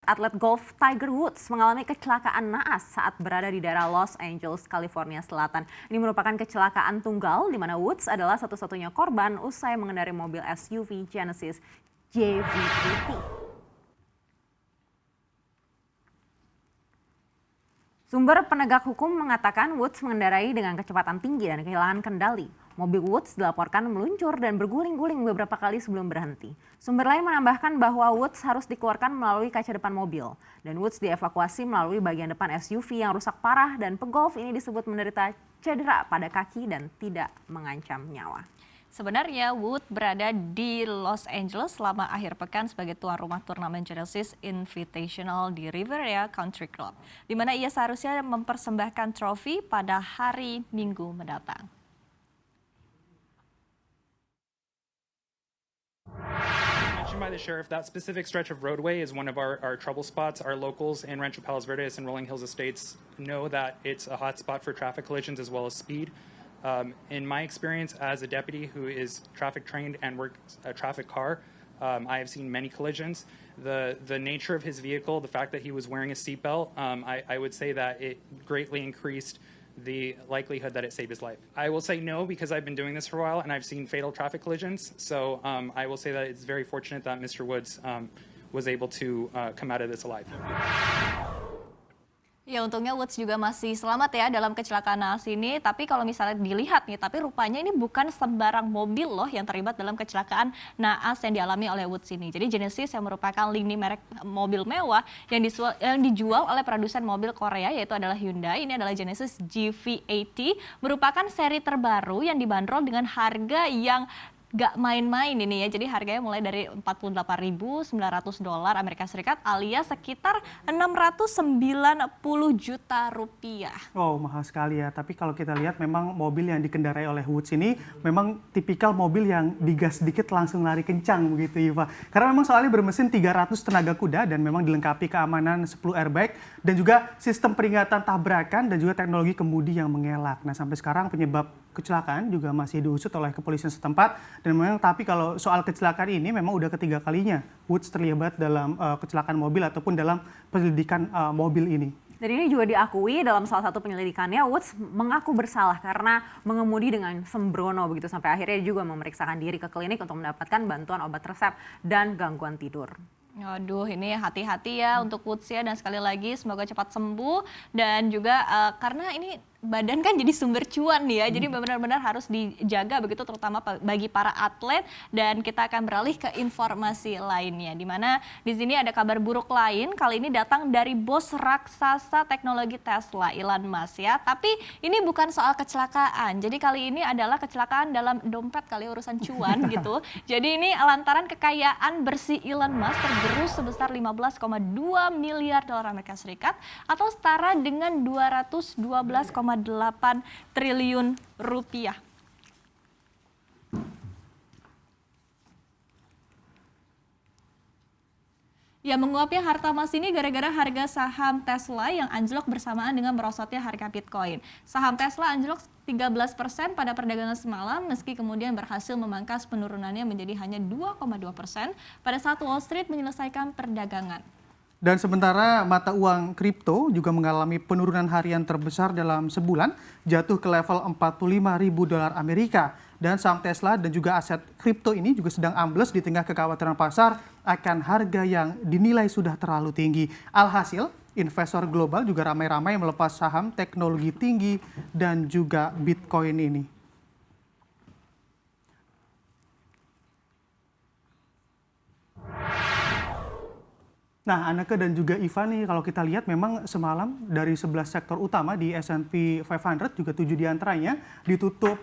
Atlet golf Tiger Woods mengalami kecelakaan naas saat berada di daerah Los Angeles, California Selatan. Ini merupakan kecelakaan tunggal di mana Woods adalah satu-satunya korban usai mengendarai mobil SUV Genesis JV80. Sumber penegak hukum mengatakan Woods mengendarai dengan kecepatan tinggi dan kehilangan kendali. Mobil Woods dilaporkan meluncur dan berguling-guling beberapa kali sebelum berhenti. Sumber lain menambahkan bahwa Woods harus dikeluarkan melalui kaca depan mobil. Dan Woods dievakuasi melalui bagian depan SUV yang rusak parah dan pegolf ini disebut menderita cedera pada kaki dan tidak mengancam nyawa. Sebenarnya Woods berada di Los Angeles selama akhir pekan sebagai tuan rumah turnamen Genesis Invitational di Riviera Country Club, di mana ia seharusnya mempersembahkan trofi pada hari Minggu mendatang. Mentioned by the sheriff, that specific stretch of roadway is one of our trouble spots. Our locals in Rancho Palos Verdes and Rolling Hills Estates know that it's a hot spot for traffic collisions as well as speed. In my experience as a deputy who is traffic trained and works a traffic car, I have seen many collisions. The nature of his vehicle, the fact that he was wearing a seatbelt, I would say that it greatly increased the likelihood that it saved his life. I will say no because I've been doing this for a while and I've seen fatal traffic collisions. So I will say that it's very fortunate that Mr. Woods was able to come out of this alive. Ya, untungnya Woods juga masih selamat ya dalam kecelakaan naas ini. Tapi kalau misalnya dilihat nih, tapi rupanya ini bukan sembarang mobil loh yang terlibat dalam kecelakaan naas yang dialami oleh Woods ini. Jadi Genesis yang merupakan lini merek mobil mewah yang dijual oleh produsen mobil Korea yaitu adalah Hyundai. Ini adalah Genesis GV80, merupakan seri terbaru yang dibanderol dengan harga yang gak main-main ini ya, jadi harganya mulai dari $48.900 Amerika Serikat alias sekitar 690 juta rupiah. Oh, mahal sekali ya. Tapi kalau kita lihat memang mobil yang dikendarai oleh Woods ini memang tipikal mobil yang digas sedikit langsung lari kencang begitu Iva. Karena memang soalnya bermesin 300 tenaga kuda dan memang dilengkapi keamanan 10 airbag dan juga sistem peringatan tabrakan dan juga teknologi kemudi yang mengelak. Nah, sampai sekarang penyebab kecelakaan juga masih diusut oleh kepolisian setempat dan memang tapi kalau soal kecelakaan ini memang udah ketiga kalinya Woods terlibat dalam kecelakaan mobil ataupun dalam penyelidikan mobil ini. Dan ini juga diakui dalam salah satu penyelidikannya, Woods mengaku bersalah karena mengemudi dengan sembrono begitu sampai akhirnya juga memeriksakan diri ke klinik untuk mendapatkan bantuan obat resep dan gangguan tidur. Aduh, ini hati-hati ya untuk Woods ya, dan sekali lagi semoga cepat sembuh dan juga karena ini badan kan jadi sumber cuan nih ya, jadi benar-benar harus dijaga begitu terutama bagi para atlet. Dan kita akan beralih ke informasi lainnya, di mana di sini ada kabar buruk lain, kali ini datang dari bos raksasa teknologi Tesla, Elon Musk ya. Tapi ini bukan soal kecelakaan, jadi kali ini adalah kecelakaan dalam dompet kali urusan cuan gitu. Jadi ini lantaran kekayaan bersih Elon Musk tergerus sebesar 15,2 miliar dolar Amerika Serikat atau setara dengan 212,8 triliun rupiah. Ya, menguapnya harta emas ini gara-gara harga saham Tesla yang anjlok bersamaan dengan merosotnya harga Bitcoin. Saham Tesla anjlok 13% pada perdagangan semalam meski kemudian berhasil memangkas penurunannya menjadi hanya 2,2% pada saat Wall Street menyelesaikan perdagangan. Dan sementara mata uang kripto juga mengalami penurunan harian terbesar dalam sebulan, jatuh ke level $45.000 Amerika. Dan saham Tesla dan juga aset kripto ini juga sedang ambles di tengah kekhawatiran pasar akan harga yang dinilai sudah terlalu tinggi. Alhasil, investor global juga ramai-ramai melepas saham teknologi tinggi dan juga Bitcoin ini. Nah, Anneke dan juga Iva nih, kalau kita lihat memang semalam dari 11 sektor utama di S&P 500 juga 7 diantaranya ditutup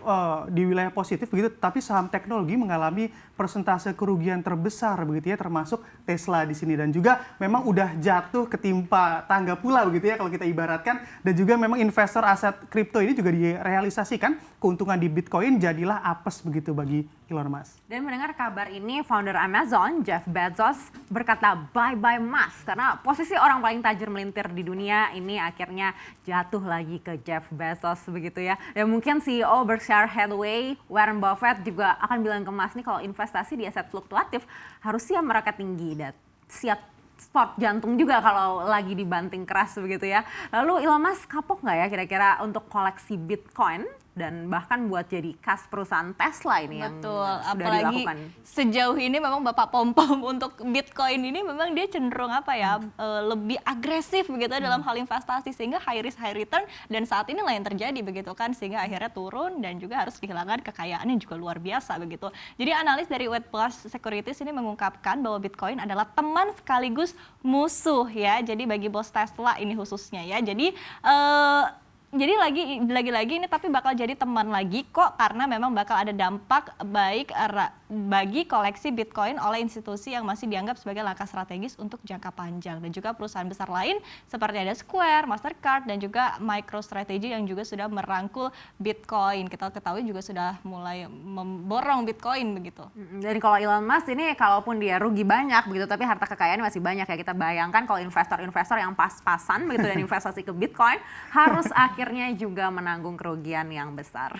di wilayah positif begitu, tapi saham teknologi mengalami persentase kerugian terbesar begitu ya, termasuk Tesla di sini dan juga memang udah jatuh ketimpa tangga pula begitu ya kalau kita ibaratkan. Dan juga memang investor aset kripto ini juga direalisasikan keuntungan di Bitcoin jadilah apes begitu bagi Elon Musk. Dan mendengar kabar ini, founder Amazon, Jeff Bezos, berkata bye-bye Musk. Karena posisi orang paling tajir melintir di dunia ini akhirnya jatuh lagi ke Jeff Bezos begitu ya. Dan mungkin CEO Berkshire Hathaway, Warren Buffett juga akan bilang ke Musk nih kalau investasi di aset fluktuatif harus siap merangkak tinggi dan siap sport jantung juga kalau lagi dibanting keras begitu ya. Lalu Elon Musk kapok nggak ya kira-kira untuk koleksi Bitcoin dan bahkan buat jadi kas perusahaan Tesla ini yang Betul, sudah apalagi dilakukan. sejauh ini memang Bapak Pom-Pom untuk Bitcoin ini memang dia cenderung apa ya, lebih agresif begitu dalam hal investasi, sehingga high risk high return, dan saat inilah yang terjadi begitu kan, sehingga akhirnya turun dan juga harus kehilangan kekayaan yang juga luar biasa begitu. Jadi analis dari Wedbush Securities ini mengungkapkan bahwa Bitcoin adalah teman sekaligus musuh ya, jadi bagi bos Tesla ini khususnya ya. Jadi lagi-lagi ini tapi bakal jadi teman lagi kok, karena memang bakal ada dampak baik bagi koleksi Bitcoin oleh institusi yang masih dianggap sebagai langkah strategis untuk jangka panjang, dan juga perusahaan besar lain seperti ada Square, Mastercard, dan juga MicroStrategy yang juga sudah merangkul Bitcoin. Kita ketahui juga sudah mulai memborong Bitcoin begitu. Dan kalau Elon Musk ini kalaupun dia rugi banyak begitu, tapi harta kekayaannya masih banyak ya. Kita bayangkan kalau investor-investor yang pas-pasan begitu dan investasi ke Bitcoin harus akhirnya juga menanggung kerugian yang besar.